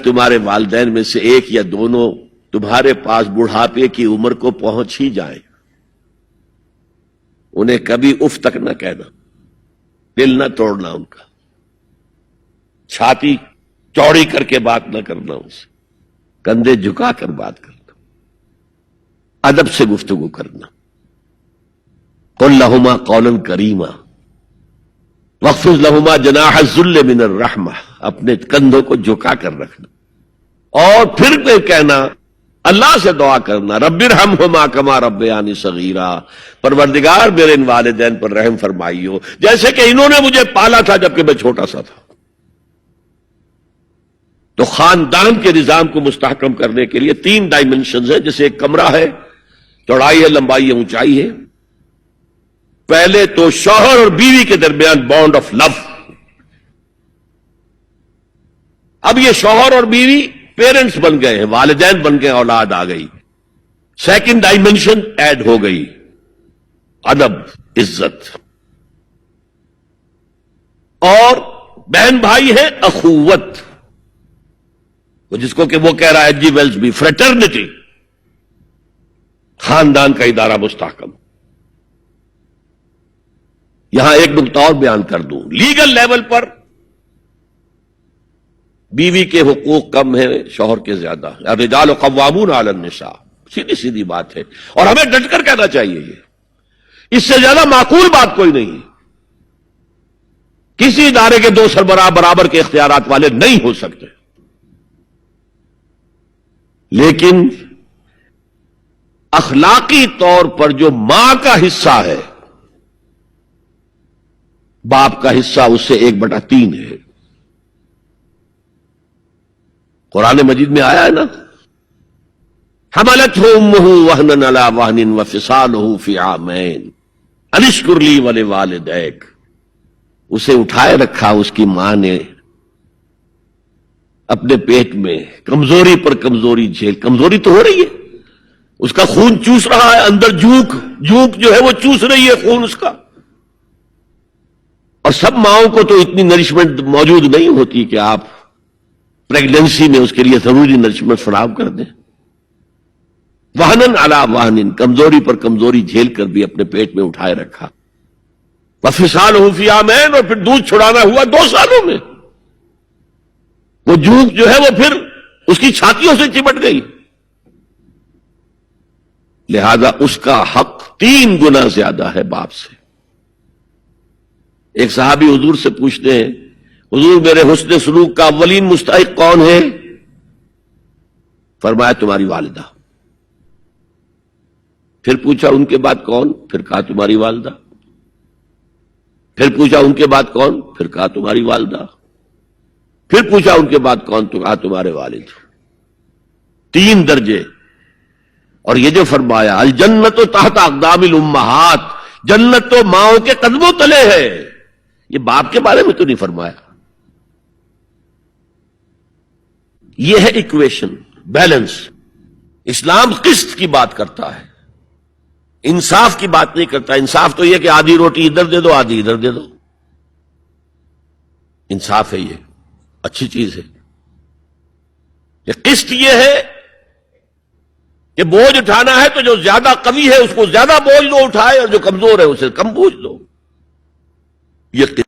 تمہارے والدین میں سے ایک یا دونوں تمہارے پاس بڑھاپے کی عمر کو پہنچ ہی جائیں، انہیں کبھی اف تک نہ کہنا، دل نہ توڑنا ان کا، چھاتی چوڑی کر کے بات نہ کرنا، ان سے کندھے جھکا کر بات کرنا، ادب سے گفتگو کرنا۔ قل لہما قولا کریما واخفض لہما جناح الذل من الرحمہ، اپنے کندھوں کو جھکا کر رکھنا، اور پھر کہنا، اللہ سے دعا کرنا، رب ارحمہما کما ربیانی صغیرا، پروردگار میرے ان والدین پر رحم فرمائیو جیسے کہ انہوں نے مجھے پالا تھا جبکہ میں چھوٹا سا تھا۔ تو خاندان کے نظام کو مستحکم کرنے کے لیے 3 ڈائمنشنز ہیں، جیسے ایک کمرہ ہے، چوڑائی ہے، لمبائی ہے، اونچائی ہے۔ پہلے تو شوہر اور بیوی کے درمیان بانڈ آف لو، اب یہ شوہر اور بیوی پیرنٹس بن گئے ہیں، والدین بن گئے، اولاد آ گئی۔ سیکنڈ ڈائمنشن ایڈ ہو گئی، ادب، عزت، اور بہن بھائی ہے اخوت، جس کو کہ وہ کہہ رہا ہے جی ویلز بھی فریٹرنٹی، خاندان کا ادارہ مستحکم۔ یہاں ایک نقطہ اور بیان کر دوں، لیگل لیول پر بیوی کے حقوق کم ہیں شوہر کے زیادہ، الرجال قوامون علی النساء، سیدھی سیدھی بات ہے، اور ہمیں ڈٹ کر کہنا چاہیے، یہ اس سے زیادہ معقول بات کوئی نہیں۔ کسی ادارے کے 2 سربراہ برابر کے اختیارات والے نہیں ہو سکتے، لیکن اخلاقی طور پر جو ماں کا حصہ ہے، باپ کا حصہ اس سے 1/3 ہے۔ قرآن مجید میں آیا ہے نا، حملتہ امہ وہنا علی وہن وفصالہ فی عامین ان اشکر لی ولوالدیک، اسے اٹھائے رکھا اس کی ماں نے اپنے پیٹ میں، کمزوری پر کمزوری جھیل، کمزوری تو ہو رہی ہے، اس کا خون چوس رہا ہے اندر، جھونک جو ہے وہ چوس رہی ہے خون اس کا، اور سب ماؤں کو تو اتنی نرشمنٹ موجود نہیں ہوتی کہ آپ پریگننسی میں اس کے لیے ضروری نرشمنٹ فراہم کر دیں۔ وہنن علی وہن، کمزوری پر کمزوری جھیل کر بھی اپنے پیٹ میں اٹھائے رکھا، وفصالہ فی عامین، اور پھر دودھ چھڑانا ہوا 2 سالوں میں، وہ جھونک جو ہے وہ پھر اس کی چھاتیوں سے چمٹ گئی، لہذا اس کا حق 3 گنا زیادہ ہے باپ سے۔ ایک صحابی حضور سے پوچھتے ہیں، حضور میرے حسن سلوک کا اولین مستحق کون ہے؟ فرمایا تمہاری والدہ۔ پھر پوچھا ان کے بعد کون؟ پھر کہا تمہاری والدہ۔ پھر پوچھا ان کے بعد کون؟ پھر کہا تمہاری والدہ۔ پھر پوچھا ان کے بعد کون؟ تو کہا تمہارے والد۔ 3 درجے، اور یہ جو فرمایا الجنت تحت اقدام الامہات، جنت تو ماؤں کے قدموں تلے ہے، یہ باپ کے بارے میں تو نہیں فرمایا۔ یہ ہے ایکویشن، بیلنس۔ اسلام قسط کی بات کرتا ہے، انصاف کی بات نہیں کرتا۔ انصاف تو یہ کہ آدھی روٹی ادھر دے دو، آدھی ادھر دے دو، انصاف ہے، یہ اچھی چیز ہے۔ یہ قسط یہ ہے کہ بوجھ اٹھانا ہے تو جو زیادہ قوی ہے اس کو زیادہ بوجھ دو اٹھائے، اور جو کمزور ہے اسے کم بوجھ دو، یہ